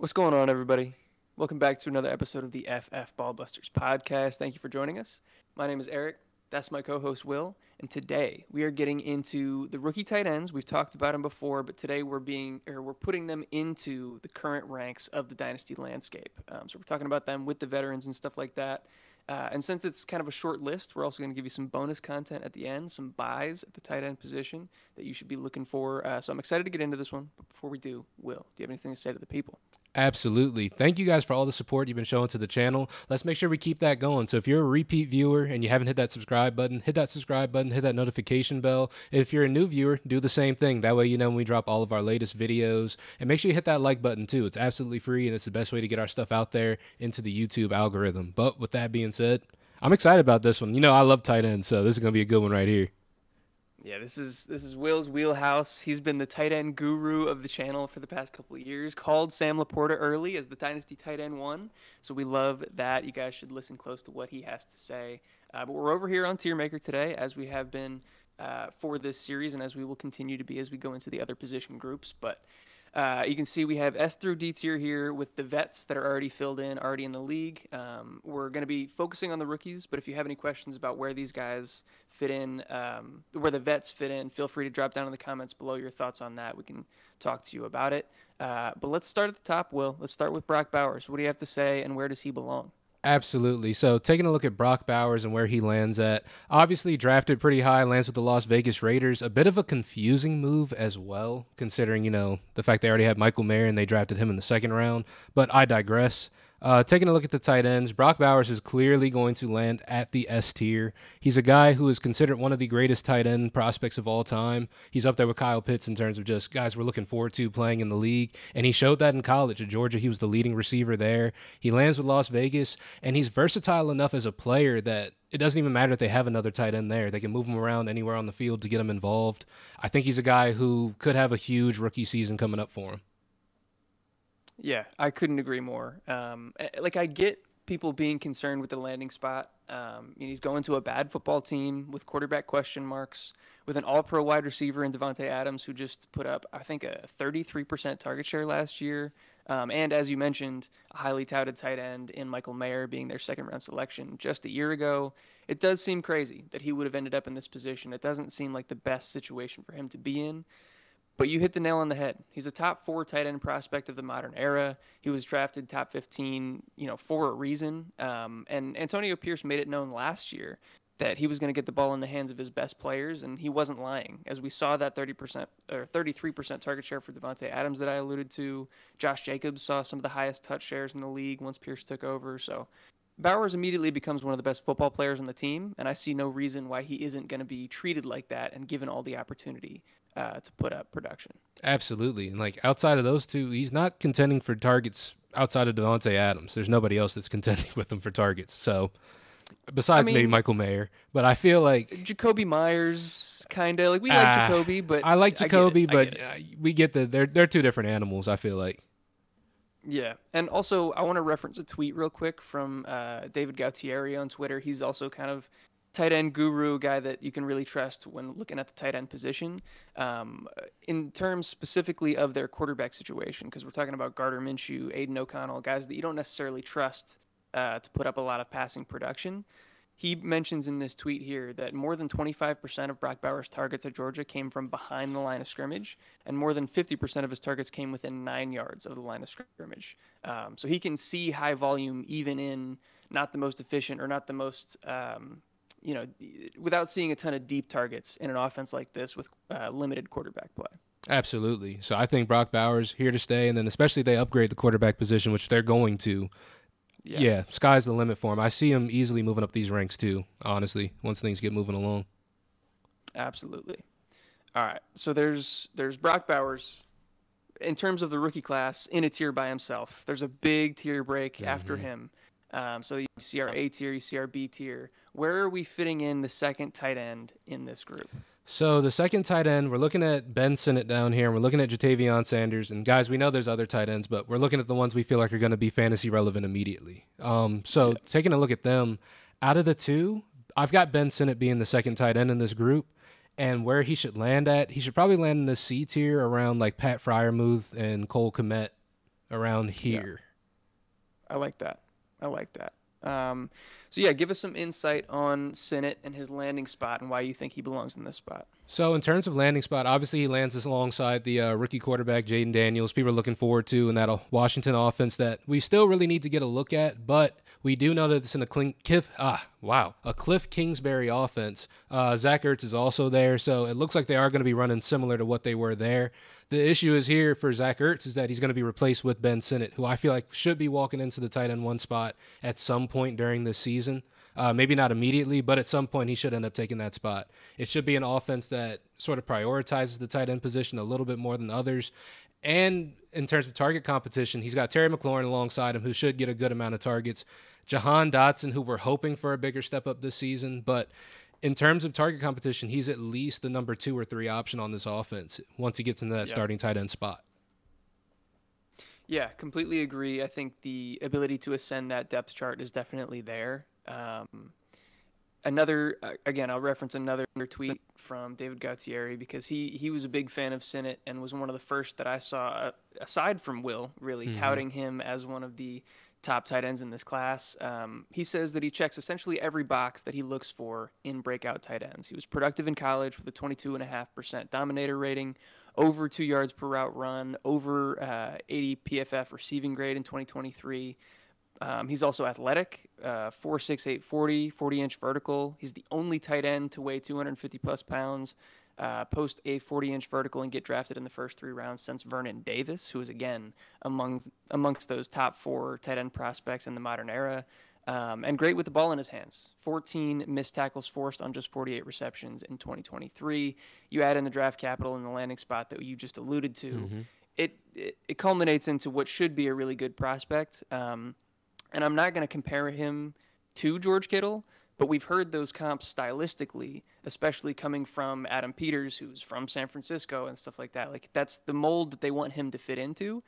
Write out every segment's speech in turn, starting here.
What's going on, everybody? Welcome back to another episode of the FF Ballbusters podcast. Thank you for joining us. My name is Eric. That's my co-host Will, and today we are getting into the rookie tight ends. We've talked about them before, but today we're putting them into the current ranks of the dynasty landscape. So we're talking about them with the veterans and stuff like that. And since it's kind of a short list, we're also going to give you some bonus content at the end, some buys at the tight end position that you should be looking for. So I'm excited to get into this one. But before we do, Will, do you have anything to say to the people? Absolutely. Thank you guys for all the support you've been showing to the channel. Let's make sure we keep that going. So if you're a repeat viewer and you haven't hit that subscribe button, hit that subscribe button, hit that notification bell. If you're a new viewer, do the same thing. That way you know when we drop all of our latest videos. And make sure you hit that like button too. It's absolutely free and it's the best way to get our stuff out there into the YouTube algorithm. But with that being said, I'm excited about this one. You know I love tight ends, so this is going to be a good one right here. Yeah, this is Will's wheelhouse. He's been the tight end guru of the channel for the past couple of years. Called Sam Laporta early as the Dynasty tight end one, so we love that. You guys should listen close to what he has to say. But we're over here on Tier Maker today, as we have been for this series, and as we will continue to be as we go into the other position groups. But you can see we have S through D tier here with the vets that are already filled in, already in the league. We're going to be focusing on the rookies, but if you have any questions about where these guys fit in, where the vets fit in, feel free to drop down in the comments below your thoughts on that. We can talk to you about it. But let's start at the top, Will. Let's start with Brock Bowers. What do you have to say, and where does he belong? Absolutely. So taking a look at Brock Bowers and where he lands at, obviously drafted pretty high, lands with the Las Vegas Raiders. A bit of a confusing move as well, considering, the fact they already had Michael Mayer and they drafted him in the second round. But I digress. Taking a look at the tight ends, Brock Bowers is clearly going to land at the S tier. He's a guy who is considered one of the greatest tight end prospects of all time. He's up there with Kyle Pitts in terms of just guys we're looking forward to playing in the league. And he showed that in college. At Georgia, he was the leading receiver there. He lands with Las Vegas, and he's versatile enough as a player that it doesn't even matter if they have another tight end there. They can move him around anywhere on the field to get him involved. I think he's a guy who could have a huge rookie season coming up for him. Yeah, I couldn't agree more. Like I get people being concerned with the landing spot. He's going to a bad football team with quarterback question marks, with an All-Pro wide receiver in Devontae Adams, who just put up, I think, a 33% target share last year. And as you mentioned, a highly touted tight end in Michael Mayer being their second-round selection just a year ago. It does seem crazy that he would have ended up in this position. It doesn't seem like the best situation for him to be in. But you hit the nail on the head. He's a top four tight end prospect of the modern era. He was drafted top 15, for a reason. And Antonio Pierce made it known last year that he was going to get the ball in the hands of his best players, and he wasn't lying. As we saw that 30% or 33% target share for Devontae Adams that I alluded to. Josh Jacobs saw some of the highest touch shares in the league once Pierce took over. So Bowers immediately becomes one of the best football players on the team, and I see no reason why he isn't going to be treated like that and given all the opportunity to put up production. Absolutely. And like outside of those two, he's not contending for targets outside of Devontae Adams. There's nobody else that's contending with him for targets. So besides maybe Michael Mayer, but I feel like Jakobi Meyers kind of like we like Jakobi, but I like Jakobi, but we get that they're two different animals. I feel like. Yeah, and also I want to reference a tweet real quick from David Gautieri on Twitter. He's also kind of tight end guru, guy that you can really trust when looking at the tight end position. In terms specifically of their quarterback situation, because we're talking about Gardner Minshew, Aiden O'Connell, guys that you don't necessarily trust to put up a lot of passing production. He mentions in this tweet here that more than 25% of Brock Bowers' targets at Georgia came from behind the line of scrimmage, and more than 50% of his targets came within 9 yards of the line of scrimmage. So he can see high volume even in not the most efficient or not the most, without seeing a ton of deep targets in an offense like this with limited quarterback play. Absolutely. So I think Brock Bowers here to stay, and then especially if they upgrade the quarterback position, which they're going to. Yeah, sky's the limit for him. I see him easily moving up these ranks too, honestly, once things get moving along. Absolutely. All right, so there's Brock Bowers. In terms of the rookie class, in a tier by himself. There's a big tier break after him. So you see our A tier, you see our B tier. Where are we fitting in the second tight end in this group? So the second tight end, we're looking at Ben Sinnott down here, and we're looking at Jatavion Sanders. And guys, we know there's other tight ends, but we're looking at the ones we feel like are going to be fantasy relevant immediately. Taking a look at them, out of the two, I've got Ben Sinnott being the second tight end in this group. And where he should land at, he should probably land in the C tier around like Pat Fryermuth and Cole Kmet around Yeah, here. I like that. I like that. So yeah, give us some insight on Sinnott and his landing spot and why you think he belongs in this spot. So in terms of landing spot, obviously he lands this alongside the rookie quarterback Jaden Daniels. People are looking forward to in that Washington offense that we still really need to get a look at, but we do know that it's in a Cliff Kingsbury offense. Zach Ertz is also there, so it looks like they are going to be running similar to what they were there. The issue is here for Zach Ertz is that he's going to be replaced with Ben Sinnott, who I feel like should be walking into the tight end one spot at some point during this season. Maybe not immediately, but at some point he should end up taking that spot. It should be an offense that sort of prioritizes the tight end position a little bit more than others. And in terms of target competition, he's got Terry McLaurin alongside him, who should get a good amount of targets. Jahan Dotson, who we're hoping for a bigger step up this season. But in terms of target competition, he's at least the number 2 or 3 option on this offense once he gets into that starting tight end spot. Yeah, completely agree. I think the ability to ascend that depth chart is definitely there. Again, I'll reference another tweet from David Gutierrez because he was a big fan of Sinnott and was one of the first that I saw, aside from Will, really touting him as one of the top tight ends in this class. He says that he checks essentially every box that he looks for in breakout tight ends. He was productive in college with a 22.5% dominator rating, over 2 yards per route run, over 80 PFF receiving grade in 2023. He's also athletic, 4'6", 40-inch vertical. He's the only tight end to weigh 250 plus pounds, post a 40-inch vertical and get drafted in the first 3 rounds since Vernon Davis, who is again amongst those top 4 tight end prospects in the modern era. And great with the ball in his hands. 14 missed tackles forced on just 48 receptions in 2023. You add in the draft capital and the landing spot that you just alluded to. It culminates into what should be a really good prospect. And I'm not going to compare him to George Kittle, but we've heard those comps stylistically, especially coming from Adam Peters, who's from San Francisco and stuff like that. Like that's the mold that they want him to fit into.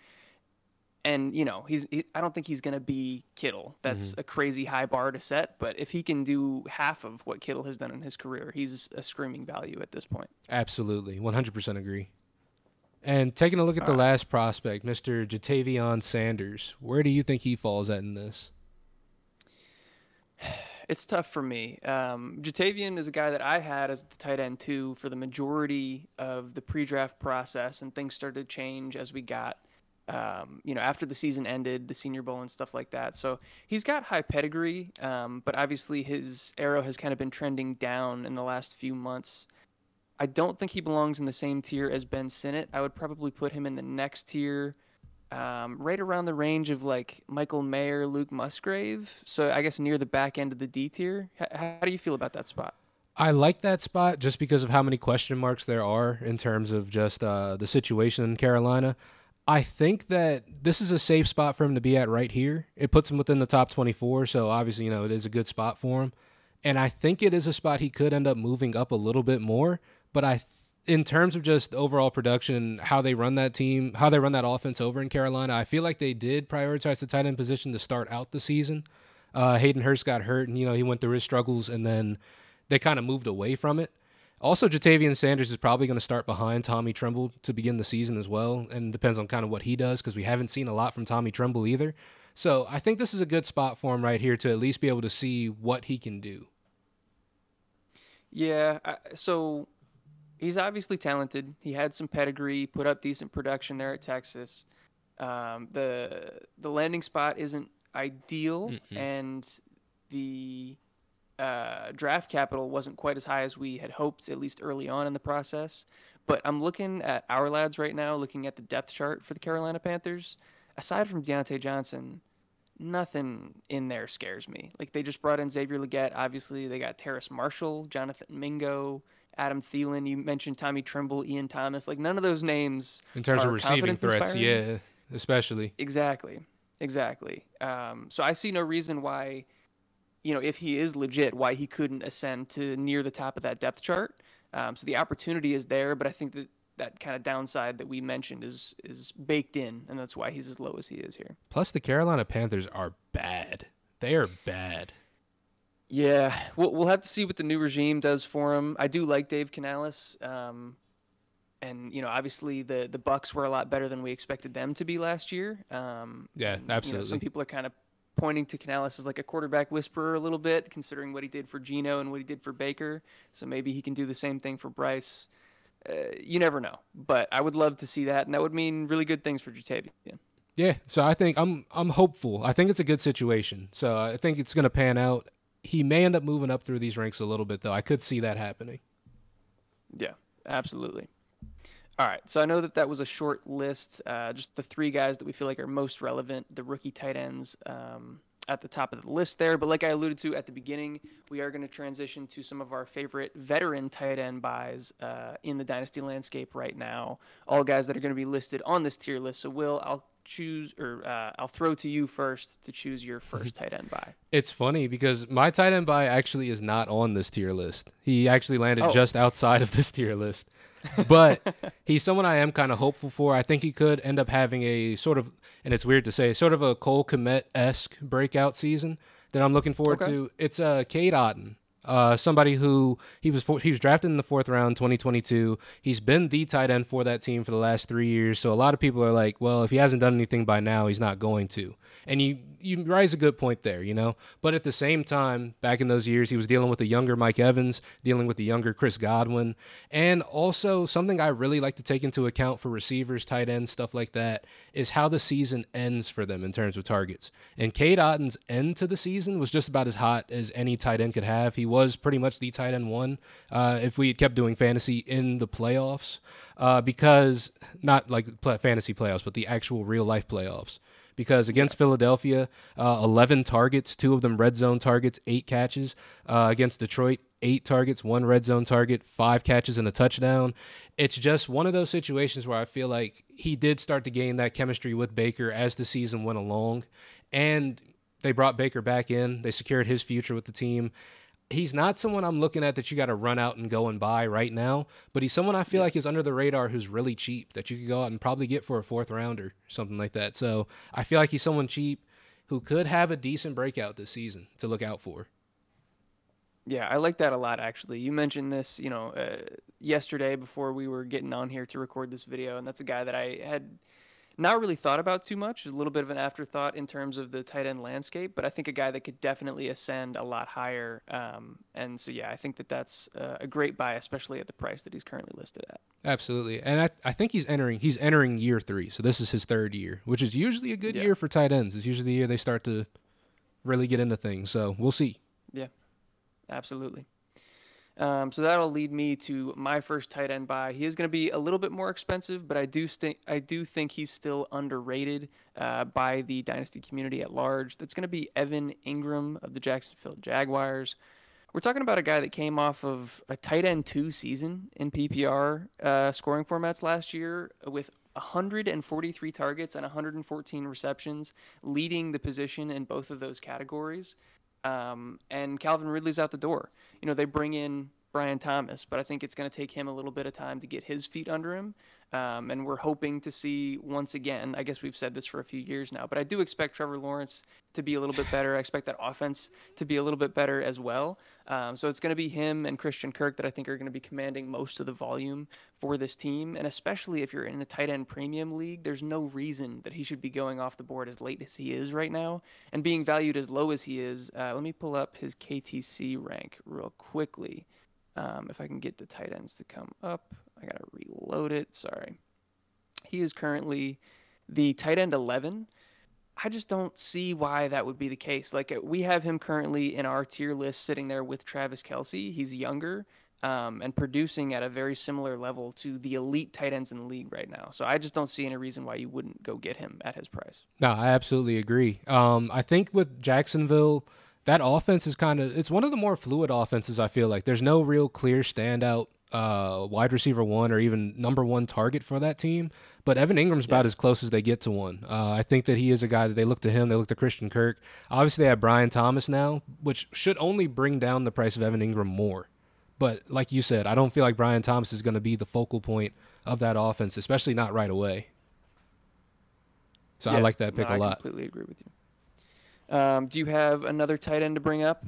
And, you know, I don't think he's going to be Kittle. That's a crazy high bar to set. But if he can do half of what Kittle has done in his career, he's a screaming value at this point. Absolutely. 100% agree. And taking a look at the last prospect, Mr. Jatavion Sanders, where do you think he falls at in this? It's tough for me. Jatavion is a guy that I had as the tight end too for the majority of the pre-draft process, and things started to change as we got, after the season ended, the Senior Bowl and stuff like that. So he's got high pedigree, but obviously his arrow has kind of been trending down in the last few months. I don't think he belongs in the same tier as Ben Sinnott. I would probably put him in the next tier, right around the range of like Michael Mayer, Luke Musgrave. So I guess near the back end of the D tier. How do you feel about that spot? I like that spot just because of how many question marks there are in terms of just the situation in Carolina. I think that this is a safe spot for him to be at right here. It puts him within the top 24, so obviously, it is a good spot for him. And I think it is a spot he could end up moving up a little bit more. But in terms of just overall production, how they run that team, how they run that offense over in Carolina, I feel like they did prioritize the tight end position to start out the season. Hayden Hurst got hurt, and he went through his struggles, and then they kind of moved away from it. Also, Jatavion Sanders is probably going to start behind Tommy Tremble to begin the season as well, and it depends on kind of what he does because we haven't seen a lot from Tommy Tremble either. So I think this is a good spot for him right here to at least be able to see what he can do. Yeah, so he's obviously talented. He had some pedigree, put up decent production there at Texas. The landing spot isn't ideal, and the draft capital wasn't quite as high as we had hoped, at least early on in the process. But I'm looking at our lads right now, looking at the depth chart for the Carolina Panthers. Aside from Deontay Johnson, nothing in there scares me. Like, they just brought in Xavier Legette. Obviously, they got Terrace Marshall, Jonathan Mingo, Adam Thielen. You mentioned Tommy Tremble, Ian Thomas. Like, none of those names in terms are of receiving threats, yeah, especially. Exactly. So I see no reason why, if he is legit, why he couldn't ascend to near the top of that depth chart. So the opportunity is there, but I think that kind of downside that we mentioned is baked in, and that's why he's as low as he is here. Plus, the Carolina Panthers are bad. They are bad. Yeah, we'll have to see what the new regime does for him. I do like Dave Canales, and obviously the Bucks were a lot better than we expected them to be last year. Yeah, And absolutely. some people are kind of pointing to Canales as like a quarterback whisperer a little bit, considering what he did for Geno and what he did for Baker. So maybe he can do the same thing for Bryce. You never know, but I would love to see that, and that would mean really good things for Jatavian. Yeah, so I think I'm hopeful. I think it's a good situation. So I think it's going to pan out. He may end up moving up through these ranks a little bit, though. I could see that happening. Yeah, absolutely. All right, so I know that was a short list, just the three guys that we feel like are most relevant, the rookie tight ends at the top of the list there. But like I alluded to at the beginning, we are going to transition to some of our favorite veteran tight end buys in the dynasty landscape right now. All guys that are going to be listed on this tier list. So I'll choose, or I'll throw to you first to choose your first tight end buy. It's funny because my tight end buy actually is not on this tier list. He actually landed just outside of this tier list. But he's someone I am kind of hopeful for. I think he could end up having a sort of, and it's weird to say, sort of a Cole Kmet-esque breakout season that I'm looking forward to. It's Cade Otton. Somebody who he was drafted in the 4th round, 2022. He's been the tight end for that team for the last 3 years. So a lot of people are like, well, if he hasn't done anything by now, he's not going to. And you raise a good point there, But at the same time, back in those years, he was dealing with a younger Mike Evans, dealing with a younger Chris Godwin. And also something I really like to take into account for receivers, tight ends, stuff like that, is how the season ends for them in terms of targets. And Cade Otton's end to the season was just about as hot as any tight end could have. He was pretty much the tight end one if we had kept doing fantasy in the playoffs, because not like fantasy playoffs, but the actual real life playoffs. Because against Philadelphia, 11 targets, 2 of them red zone targets, 8 catches. Against Detroit, 8 targets, 1 red zone target, 5 catches and a touchdown. It's just one of those situations where I feel like he did start to gain that chemistry with Baker as the season went along. And they brought Baker back in. They secured his future with the team. He's not someone I'm looking at that you got to run out and go and buy right now, but he's someone I feel like is under the radar who's really cheap that you could go out and probably get for a 4th rounder, something like that. So I feel like he's someone cheap who could have a decent breakout this season to look out for. Yeah, I like that a lot, actually. You mentioned this, yesterday before we were getting on here to record this video, and that's a guy that I had not really thought about too much. A little bit of an afterthought in terms of the tight end landscape, but I think a guy that could definitely ascend a lot higher. And so, yeah, I think that's a great buy, especially at the price that he's currently listed at. Absolutely. And I think he's entering year 3. So this is his 3rd year, which is usually a good year for tight ends. It's usually the year they start to really get into things. So we'll see. Yeah, absolutely. So that'll lead me to my first tight end buy. He is going to be a little bit more expensive, but I do think he's still underrated by the dynasty community at large. That's going to be Evan Engram of the Jacksonville Jaguars. We're talking about a guy that came off of a tight end 2 season in PPR scoring formats last year with 143 targets and 114 receptions, leading the position in both of those categories. And Calvin Ridley's out the door. They bring in Brian Thomas, but I think it's going to take him a little bit of time to get his feet under him. And we're hoping to see once again, I guess we've said this for a few years now, but I do expect Trevor Lawrence to be a little bit better. I expect that offense to be a little bit better as well. So it's going to be him and Christian Kirk that I think are going to be commanding most of the volume for this team. And especially if you're in a tight end premium league, there's no reason that he should be going off the board as late as he is right now and being valued as low as he is. Let me pull up his KTC rank real quickly. If I can get the tight ends to come up, I got to reload it. Sorry. He is currently the tight end 11. I just don't see why that would be the case. Like, we have him currently in our tier list sitting there with Travis Kelce. He's younger and producing at a very similar level to the elite tight ends in the league right now. So I just don't see any reason why you wouldn't go get him at his price. No, I absolutely agree. I think with Jacksonville, that offense is it's one of the more fluid offenses, I feel like. There's no real clear standout wide receiver 1 or even number 1 target for that team. But Evan Ingram's about as close as they get to one. I think that he is a guy that they look to him. They look to Christian Kirk. Obviously, they have Brian Thomas now, which should only bring down the price of Evan Ingram more. But like you said, I don't feel like Brian Thomas is going to be the focal point of that offense, especially not right away. So I like that pick a lot. I completely agree with you. Do you have another tight end to bring up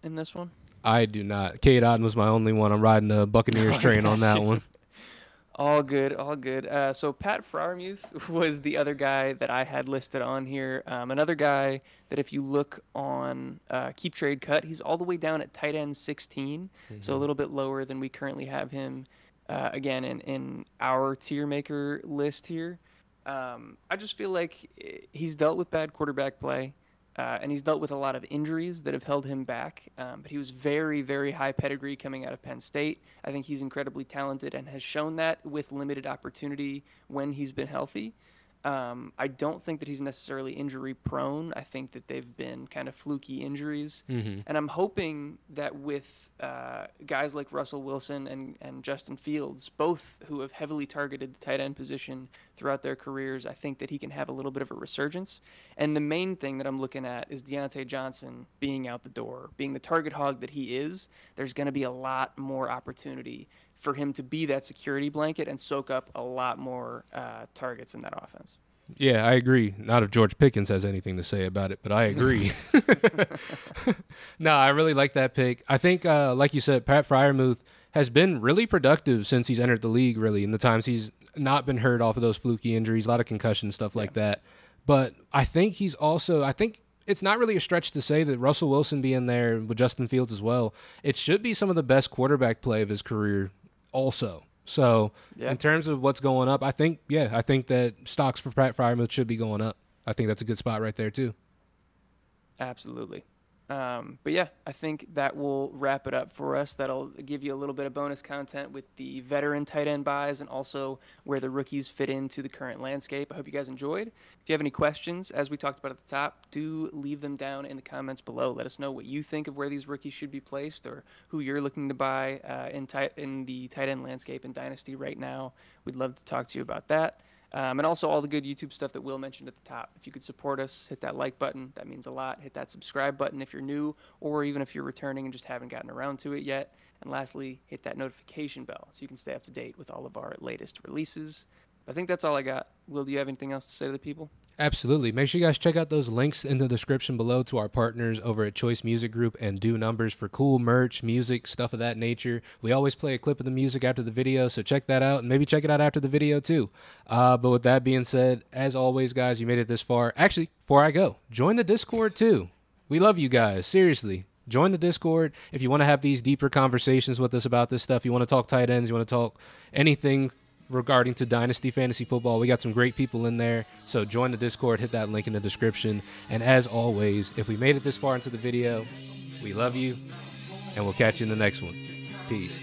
in this one? I do not. Cade Otton was my only one. I'm riding the Buccaneers train on that one. All good, all good. So Pat Freiermuth was the other guy that I had listed on here. Another guy that if you look on Keep Trade Cut, he's all the way down at tight end 16, so a Hmm. little bit lower than we currently have him. Again, in our tier maker list here, I just feel like he's dealt with bad quarterback play. And he's dealt with a lot of injuries that have held him back. But he was very, very high pedigree coming out of Penn State. I think he's incredibly talented and has shown that with limited opportunity when he's been healthy. I don't think that he's necessarily injury prone. I think that they've been kind of fluky injuries. Hmm. And I'm hoping that with guys like Russell Wilson and Justin Fields, both who have heavily targeted the tight end position throughout their careers, I think that he can have a little bit of a resurgence. And the main thing that I'm looking at is Deontay Johnson being out the door, being the target hog that he is. There's going to be a lot more opportunity for him to be that security blanket and soak up a lot more targets in that offense. Yeah, I agree. Not if George Pickens has anything to say about it, but I agree. No, I really like that pick. I think, like you said, Pat Fryermuth has been really productive since he's entered the league, really, in the times he's not been hurt off of those fluky injuries, a lot of concussion stuff Yeah, like that. But I think he's also, I think it's not really a stretch to say that Russell Wilson being there with Justin Fields as well, it should be some of the best quarterback play of his career also. So yeah, in terms of what's going up, I think, yeah, I think that stocks for Pat Fryermuth should be going up. I think that's a good spot right there too. absolutely. But yeah, I think that will wrap it up for us. That'll give you a little bit of bonus content with the veteran tight end buys and also where the rookies fit into the current landscape. I hope you guys enjoyed. If you have any questions, as we talked about at the top, do leave them down in the comments below. Let us know what you think of where these rookies should be placed or who you're looking to buy in the tight end landscape in Dynasty right now. We'd love to talk to you about that. And also all the good YouTube stuff that Will mentioned at the top. If you could support us, hit that like button. That means a lot. Hit that subscribe button if you're new, or even if you're returning and just haven't gotten around to it yet. And lastly, hit that notification bell so you can stay up to date with all of our latest releases. I think that's all I got. Will, do you have anything else to say to the people? Absolutely. Make sure you guys check out those links in the description below to our partners over at Choice Music Group and Do Numbers for cool merch, music, stuff of that nature. We always play a clip of the music after the video, so check that out and maybe check it out after the video too. But with that being said, as always, guys, you made it this far. Actually, before I go, join the Discord too. We love you guys. Seriously. Join the Discord if you want to have these deeper conversations with us about this stuff. You want to talk tight ends, you want to talk anything regarding to Dynasty Fantasy Football. We got some great people in there. So join the Discord, hit that link in the description. And as always, if we made it this far into the video, we love you, and we'll catch you in the next one. Peace.